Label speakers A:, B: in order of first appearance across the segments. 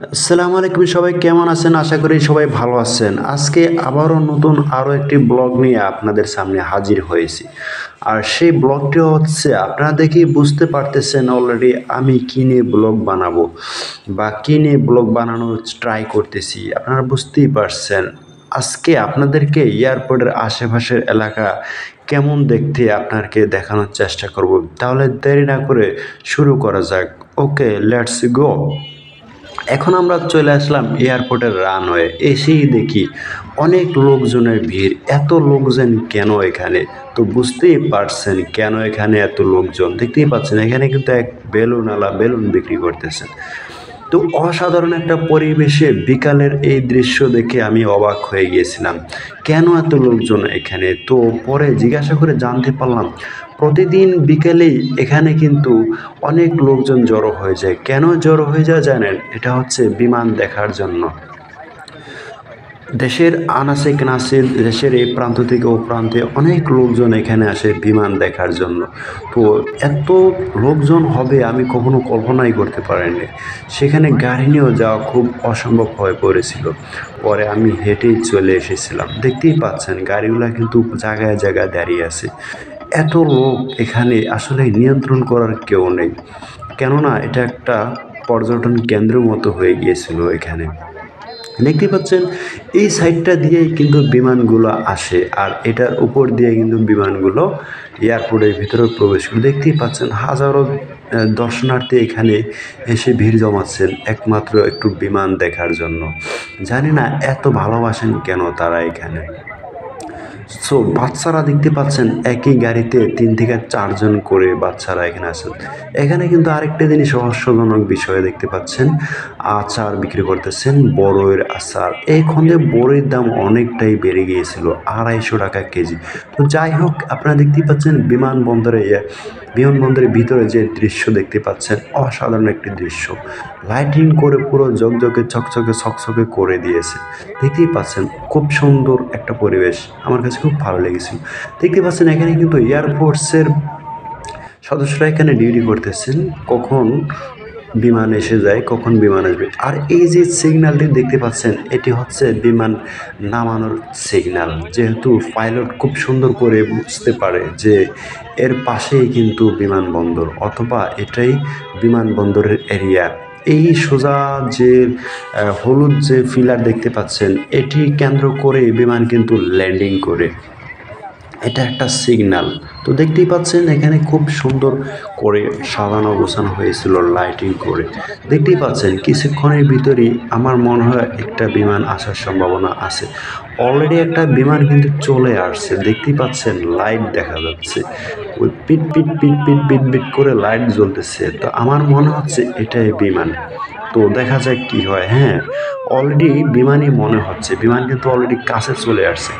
A: আসসালামু আলাইকুম, সবাই কেমন আছেন? আশা করি সবাই ভালো আছেন। আজকে আবারও নতুন আরও একটি ব্লগ নিয়ে আপনাদের সামনে হাজির হয়েছি। আর সেই ব্লগটি হচ্ছে, আপনারা দেখেই বুঝতে পারতেছেন অলরেডি আমি কী নিয়ে ব্লগ বানাবো বা কী নিয়ে ব্লগ বানানোর ট্রাই করতেছি। আপনারা বুঝতেই পারছেন। আজকে আপনাদেরকে এয়ারপোর্টের আশেপাশের এলাকা কেমন দেখতে আপনাকে দেখানোর চেষ্টা করব। তাহলে দেরি না করে শুরু করা যাক। ওকে, লেটস গো। এখন আমরা চলে আসলাম এয়ারপোর্টের রানওয়ে। এসেই দেখি অনেক লোকজনের ভিড়। এত লোকজন কেন এখানে? তো বুঝতেই পারছেন কেন এখানে এত লোকজন। দেখতেই পাচ্ছেন এখানে কিন্তু এক বেলুনওয়ালা বেলুন বিক্রি করতেছেন। তো অসাধারণ একটা পরিবেশে বিকালের এই দৃশ্য দেখে আমি অবাক হয়ে গিয়েছিলাম। কেন এত লোকজন এখানে? তো পরে জিজ্ঞাসা করে জানতে পারলাম প্রতিদিন বিকেলেই এখানে কিন্তু অনেক লোকজন জড়ো হয়ে যায়। কেন জড়ো হয়ে যায় জানেন? এটা হচ্ছে বিমান দেখার জন্য। দেশের আনাচে কানাচে, দেশের এই প্রান্ত থেকে ও প্রান্তে অনেক লোকজন এখানে আসে বিমান দেখার জন্য। তো এত লোকজন হবে আমি কখনো কল্পনাই করতে পারিনি। সেখানে গাড়ি নিয়েও যাওয়া খুব অসম্ভব হয়ে পড়েছিল। পরে আমি হেঁটেই চলে এসেছিলাম। দেখতেই পাচ্ছেন গাড়িগুলা কিন্তু জায়গায় জায়গায় দাঁড়িয়ে আছে। এত লোক এখানে আসলে নিয়ন্ত্রণ করার কেউ নেই। কেননা এটা একটা পর্যটন কেন্দ্রের মতো হয়ে গিয়েছিল এখানে। দেখতে পাচ্ছেন এই সাইডটা দিয়েই কিন্তু বিমানগুলো আসে, আর এটার উপর দিয়ে কিন্তু বিমানগুলো এয়ারপোর্টের ভিতরে প্রবেশ করে। দেখতেই পাচ্ছেন হাজারো দর্শনার্থী এখানে এসে ভিড় জমাচ্ছেন একমাত্র একটু বিমান দেখার জন্য। জানি না এত ভালোবাসেন কেন তারা এখানে। সো বাচ্চারা দেখতে পাচ্ছেন একই গাড়িতে 3 থেকে 4 জন করে বাচ্চারা এখানে আছেন। এখানে কিন্তু আরেকটা জিনিস রহস্যজনক বিষয় দেখতে পাচ্ছেন, আচার বিক্রি করতেছেন, বড়ইয়ের আচার। এখন যে বড়ির দাম অনেকটাই বেড়ে গিয়েছিল, 250 টাকা কেজি। তো যাই হোক, আপনারা দেখতেই পাচ্ছেন বিমানবন্দরের ভিতরে যে দৃশ্য দেখতে পাচ্ছেন, অসাধারণ একটি দৃশ্য। লাইটিং করে পুরো ঝকঝকে চকচকে ছকছকে করে দিয়েছে। দেখতেই পাচ্ছেন খুব সুন্দর একটা পরিবেশ। আমার কাছে খুব ভালো লেগেছিল। দেখতে পাচ্ছেন এখানে কিন্তু এয়ারফোর্সের সদস্যরা এখানে ডিউটি করতেছেন। কখন বিমান এসে যায়, কখন বিমান আসবে। আর এই যে সিগন্যালটি দেখতে পাচ্ছেন, এটি হচ্ছে বিমান নামানোর সিগন্যাল। যেহেতু পাইলট খুব সুন্দর করে বুঝতে পারে যে এর পাশেই কিন্তু বিমানবন্দর, অথবা এটাই বিমানবন্দরের এরিয়া। এই সোজা যে হলুদ যে ফিলার দেখতে পাচ্ছেন, এটি কেন্দ্র করে বিমান কিন্তু ল্যান্ডিং করে। এটা একটা সিগন্যাল। তো দেখতেই পাচ্ছেন এখানে খুব সুন্দর করে সাজানো গোছানো হয়েছিল লাইটিং করে। দেখতেই পাচ্ছেন কিছুক্ষণের ভিতরেই আমার মনে হয় একটা বিমান আসার সম্ভাবনা আছে। অলরেডি একটা বিমান কিন্তু চলে আসছে। দেখতেই পাচ্ছেন লাইট দেখা যাচ্ছে। ওই পিট পিট পিট পিট পিট পিট করে লাইট জ্বলতেছে। তো আমার মনে হচ্ছে এটাই বিমান। তো দেখা যাক কি হয়। হ্যাঁ, অলরেডি বিমানই মনে হচ্ছে। বিমান কিন্তু অলরেডি কাছে চলে আসছে।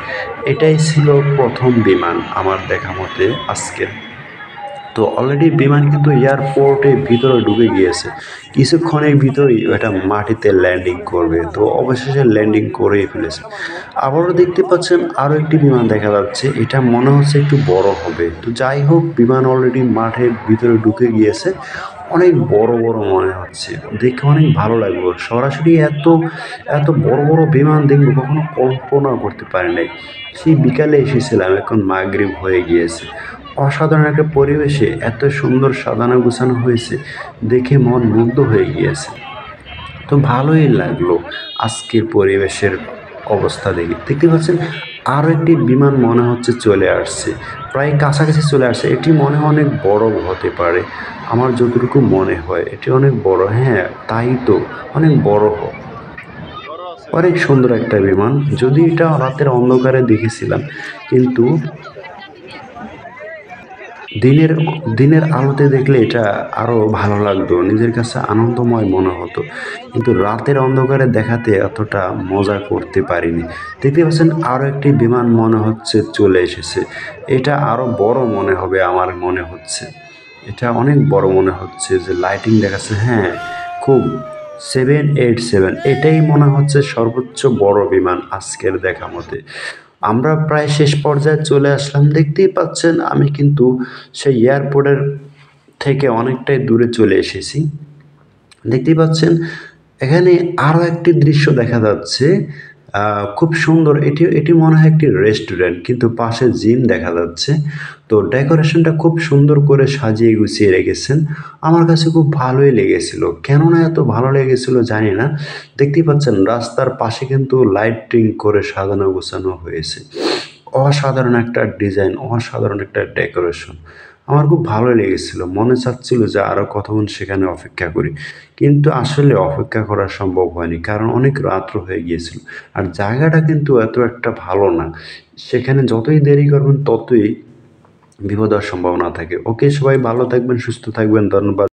A: এটাই ছিল প্রথম বিমান আমার দেখা মতে আজকের। তো অলরেডি বিমান কিন্তু এয়ারপোর্টের ভিতরে ঢুকে গিয়েছে। কিছুক্ষণের ভিতরেই এটা মাটিতে ল্যান্ডিং করবে। তো অবশেষে ল্যান্ডিং করেই ফেলেছে। আবারও দেখতে পাচ্ছেন আরও একটি বিমান দেখা যাচ্ছে। এটা মনে হচ্ছে একটু বড় হবে। তো যাই হোক, বিমান অলরেডি মাঠের ভিতরে ঢুকে গিয়েছে। অনেক বড় বড় মনে হচ্ছে। দেখে অনেক ভালো লাগলো। সরাসরি এত এত বড় বড় বিমান দেখবো কখনো কল্পনা করতে পারি নাই। সেই বিকালে এসেছিলাম, এখন মাগরিব হয়ে গিয়েছে। অসাধারণ একটা পরিবেশে এত সুন্দর সাজানো গোছানো হয়েছে, দেখে মন মুগ্ধ হয়ে গিয়েছে। তো ভালোই লাগলো আজকের পরিবেশের অবস্থা দেখে। দেখতে পাচ্ছেন আরও একটি বিমান মনে হচ্ছে চলে আসছে, প্রায় কাছাকাছি চলে আসছে। এটি মনে হয় অনেক বড় হতে পারে। আমার যতটুকু মনে হয় এটি অনেক বড়। হ্যাঁ, তাই তো, অনেক বড় অনেক সুন্দর একটা বিমান। যদি এটা রাতের অন্ধকারে দেখেছিলাম, কিন্তু দিনের দিনের আলোতে দেখলে এটা আরও ভালো লাগতো, নিজের কাছে আনন্দময় মনে হতো। কিন্তু রাতের অন্ধকারে দেখাতে এতটা মজা করতে পারিনি। দেখতে পাচ্ছেন আরও একটি বিমান মনে হচ্ছে চলে এসেছে। এটা আরও বড় মনে হবে আমার মনে হচ্ছে। এটা অনেক বড় মনে হচ্ছে, যে লাইটিং দেখাচ্ছে। হ্যাঁ, খুব 787, এটাই মনে হচ্ছে সর্বোচ্চ বড় বিমান আজকের দেখা মতে। আমরা প্রায় শেষ পর্যায়ে চলে আসলাম। দেখতেই পাচ্ছেন আমি কিন্তু সেই এয়ারপোর্টের থেকে অনেকটাই দূরে চলে এসেছি। দেখতেই পাচ্ছেন এখানে আরো একটি দৃশ্য দেখা যাচ্ছে। খুব সুন্দর, এটি মনে হয় একটি রেস্টুরেন্ট, কিন্তু পাশে জিম দেখা যাচ্ছে। তো ডেকোরেশনটা খুব সুন্দর করে সাজিয়ে গুছিয়ে রেখেছেন। আমার কাছে খুব ভালোই লেগেছিল। কেননা এত ভালো লেগেছিল জানি না। দেখতেই পাচ্ছেন রাস্তার পাশে কিন্তু লাইটিং করে সাজানো গোছানো হয়েছে। অসাধারণ একটা ডিজাইন, অসাধারণ একটা ডেকোরেশন। আমার খুব ভালো লেগেছিল। মনে চাচ্ছিল যে আরো কতক্ষণ সেখানে অপেক্ষা করি। কিন্তু আসলে অপেক্ষা করা সম্ভব হয়নি। কারণ অনেক রাত্র হয়ে গিয়েছিল। আর জায়গাটা কিন্তু এত একটা ভালো না। সেখানে যতই দেরি করবেন ততই বিপদ হওয়ার সম্ভাবনা থাকে। ওকে, সবাই ভালো থাকবেন, সুস্থ থাকবেন। ধন্যবাদ।